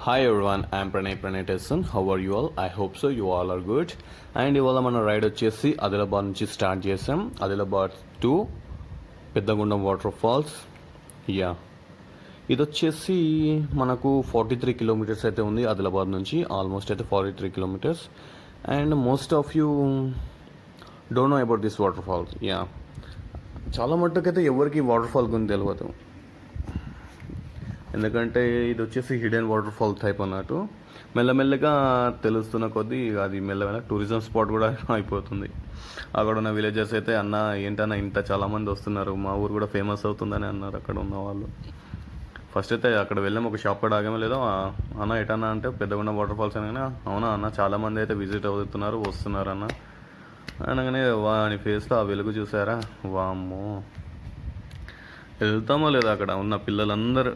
Hi everyone, I'm Pranay Tesson. How are you all? I hope so. You all are good. And ఇవాళ మన ride వచ్చేసి ఆదిలాబాద్ నుంచి start చేసాం. Adilabad to Peddagundam water falls. ఇది వచ్చేసి మనకు 43 కిలోమీటర్స్ అయితే ఉంది ఆదిలాబాద్ నుంచి. ఆల్మోస్ట్ అయితే 43 kilometers. And most of you don't know about this waterfalls. చాలా మట్టుకైతే ఎవరికి వాటర్ ఫాల్ గురించి తెలియదు, ఎందుకంటే ఇది వచ్చేసి హిడెన్ వాటర్ ఫాల్ టైప్ అన్నట్టు. మెల్లమెల్లగా తెలుస్తున్న కొద్దీ అది మెల్లమెల్ల టూరిజం స్పాట్ కూడా అయిపోతుంది. అక్కడ ఉన్న విలేజర్స్ అయితే అన్న ఏంటన్నా ఇంత చాలామంది వస్తున్నారు, మా ఊరు కూడా ఫేమస్ అవుతుందని అన్నారు అక్కడ ఉన్న వాళ్ళు. ఫస్ట్ అయితే అక్కడ వెళ్ళాము, ఒక షాప్ కూడా ఆగమే లేదో. అన్న ఎటన్నా అంటే పెద్దగుండం వాటర్ ఫాల్స్ అనగానే అవునా అన్న చాలామంది అయితే విజిట్ అవుతున్నారు వస్తున్నారు అన్న అనగానే వాని ఫేస్లో ఆ వెలుగు చూసారా, వామ్మో వెళ్తామో లేదా అక్కడ ఉన్న పిల్లలందరూ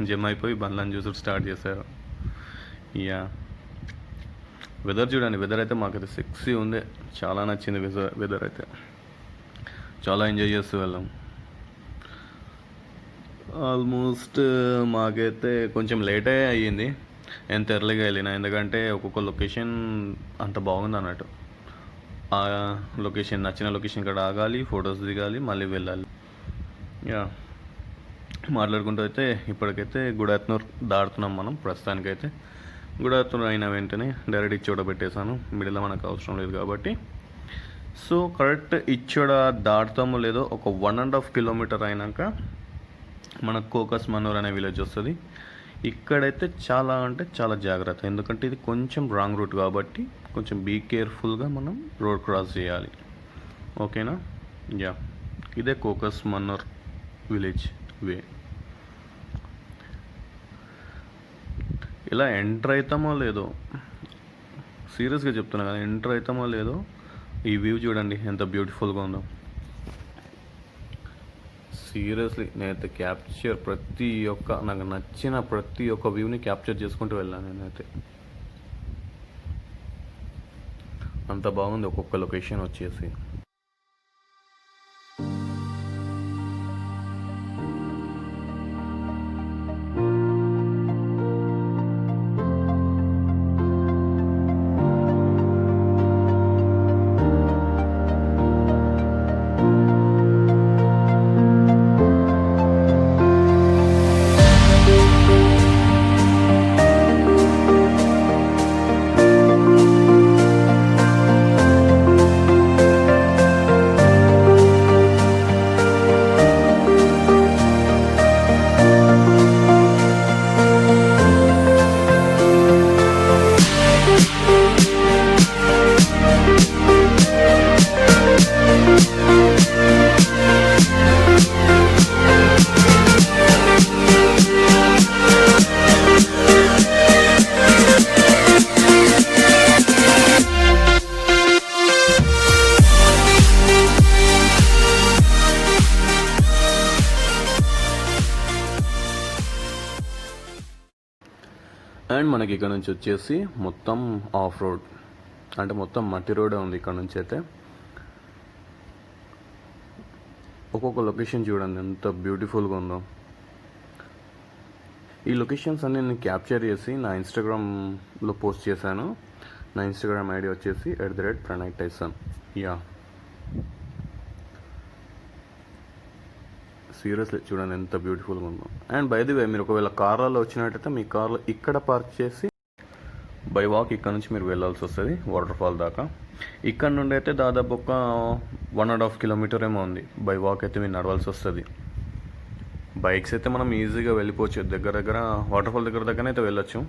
జమ అయిపోయి బండ్లను చూసి స్టార్ట్ చేశారు. వెదర్ చూడండి, వెదర్ అయితే మాకైతే సెక్సీ ఉంది, చాలా నచ్చింది వెదర్ అయితే. చాలా ఎంజాయ్ చేస్తూ వెళ్ళాం. ఆల్మోస్ట్ మాకైతే కొంచెం లేటే అయ్యింది, ఎంత ఎర్లీగా వెళ్ళినా, ఎందుకంటే ఒక్కొక్క లొకేషన్ అంత బాగుంది అన్నట్టు. ఆ లొకేషన్ నచ్చిన లొకేషన్ ఇక్కడ ఆగాలి, ఫొటోస్ దిగాలి, మళ్ళీ వెళ్ళాలి. మాట్లాడుకుంటూ అయితే ఇప్పటికైతే గుడాత్నూర్ దాడుతున్నాం మనం. ప్రస్తుతానికైతే గుడాత్నూర్ అయిన వెంటనే డైరెక్ట్ ఇచ్చోడ పెట్టేశాను, మిడిల్లో మనకు అవసరం లేదు కాబట్టి. సో కరెక్ట్ ఇచ్చోడ దాటుతామో లేదో ఒక 1.5 కిలోమీటర్ అయినాక మనకు కోకస్ మనూర్ అనే విలేజ్ వస్తుంది. ఇక్కడైతే చాలా అంటే చాలా జాగ్రత్త, ఎందుకంటే ఇది కొంచెం రాంగ్ రూట్ కాబట్టి కొంచెం బీ కేర్ఫుల్గా మనం రోడ్ క్రాస్ చేయాలి. ఓకేనా? ఇదే కోకస్ మనూర్ విలేజ్ వే. ఇలా ఎంటర్ అవుతామో లేదో, సీరియస్గా చెప్తున్నా కదా, ఎంటర్ అవుతామో లేదో ఈ వ్యూ చూడండి ఎంత బ్యూటిఫుల్గా ఉందో. సీరియస్లీ నేనైతే క్యాప్చర్ ప్రతి ఒక్క నాకు నచ్చిన ప్రతి ఒక్క వ్యూని క్యాప్చర్ చేసుకుంటూ వెళ్ళాను నేనైతే. అంత బాగుంది ఒక్కొక్క లొకేషన్ వచ్చేసి. అండ్ మనకి ఇక్కడ నుంచి వచ్చేసి మొత్తం ఆఫ్ రోడ్, అంటే మొత్తం మట్టి రోడే ఉంది ఇక్కడ నుంచి అయితే. ఒక్కొక్క లొకేషన్ చూడండి ఎంత బ్యూటిఫుల్గా ఉందో. ఈ లొకేషన్స్ అన్నీ నేను క్యాప్చర్ చేసి నా ఇన్స్టాగ్రామ్లో పోస్ట్ చేశాను. నా ఇన్స్టాగ్రామ్ ఐడి వచ్చేసి @Pranay Tesson. సీరియస్లీ చూడండి ఎంత బ్యూటిఫుల్గా ఉందో. అండ్ బై ది వే మీరు ఒకవేళ కార్లలో వచ్చినట్టయితే మీ కార్లో ఇక్కడ పార్క్ చేసి బై వాక్ ఇక్కడ నుంచి మీరు వెళ్ళాల్సి వస్తుంది వాటర్ ఫాల్ దాకా. ఇక్కడ నుండి అయితే దాదాపు ఒక 1.5 కిలోమీటర్ ఏమో ఉంది. బై వాక్ అయితే మీరు నడవాల్సి వస్తుంది. బైక్స్ అయితే మనం ఈజీగా వెళ్ళిపోవచ్చు, దగ్గర వాటర్ ఫాల్ దగ్గరనే అయితే వెళ్ళొచ్చు.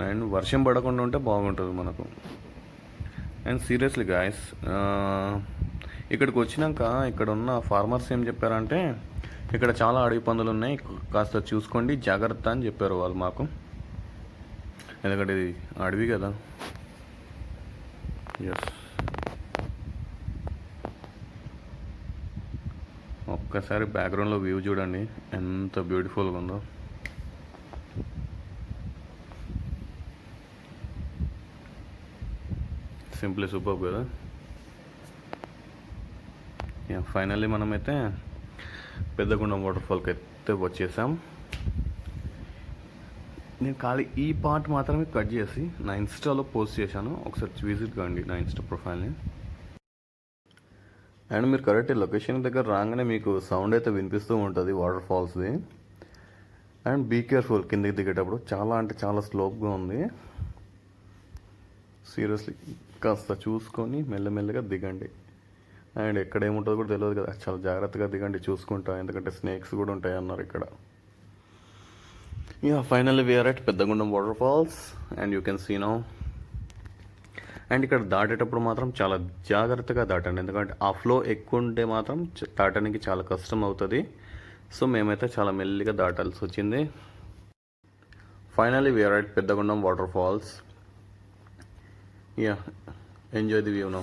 అండ్ వర్షం పడకుండా ఉంటే బాగుంటుంది మనకు. అండ్ సీరియస్లీ గాయస్, ఇక్కడికి వచ్చినాక ఇక్కడ ఉన్న ఫార్మర్స్ ఏం చెప్పారంటే ఇక్కడ చాలా అడవి పందులు ఉన్నాయి, కాస్త చూసుకోండి జాగ్రత్త అని చెప్పారు వాళ్ళు మాకు. ఎందుకంటే ఇది అడవి కదా. ఒక్కసారి బ్యాక్గ్రౌండ్లో వ్యూ చూడండి ఎంత బ్యూటిఫుల్గా ఉందో. సింప్లీ సూపర్ కదా. ఫైనల్లీ మనమైతే పెద్దగుండం వాటర్ ఫాల్కి అయితే వచ్చేసాం. నేను ఖాళీ ఈ పార్ట్ మాత్రమే కట్ చేసి నా ఇన్స్టాలో పోస్ట్ చేశాను, ఒకసారి విజిట్ కాండి నా ఇన్స్టా ప్రొఫైల్ని. అండ్ మీరు కరెక్ట్ లొకేషన్ దగ్గర రాగానే మీకు సౌండ్ అయితే వినిపిస్తూ ఉంటుంది వాటర్ ఫాల్స్ది. అండ్ బీ కేర్ఫుల్ కిందకి దిగేటప్పుడు, చాలా అంటే చాలా స్లోప్గా ఉంది. సీరియస్లీ కాస్త చూసుకొని మెల్లమెల్లగా దిగండి. అండ్ ఎక్కడ ఏముంటుందో కూడా తెలియదు కదా, చాలా జాగ్రత్తగా దిగండి చూసుకుంటా, ఎందుకంటే స్నేక్స్ కూడా ఉంటాయి అన్నారు ఇక్కడ. Yeah finally we are at Peddagundam water falls and you can see now. And ఇక్కడ దాటేటప్పుడు మాత్రం చాలా జాగ్రత్తగా దాటండి, ఎందుకంటే ఆ ఫ్లో ఎక్కువ ఉంటే మాత్రం దాటడానికి చాలా కష్టం అవుతుంది. సో మేమైతే చాలా మెల్లిగా దాటాల్సి వచ్చింది. Finally we are at Peddagundam water falls. Yeah, enjoy the view now.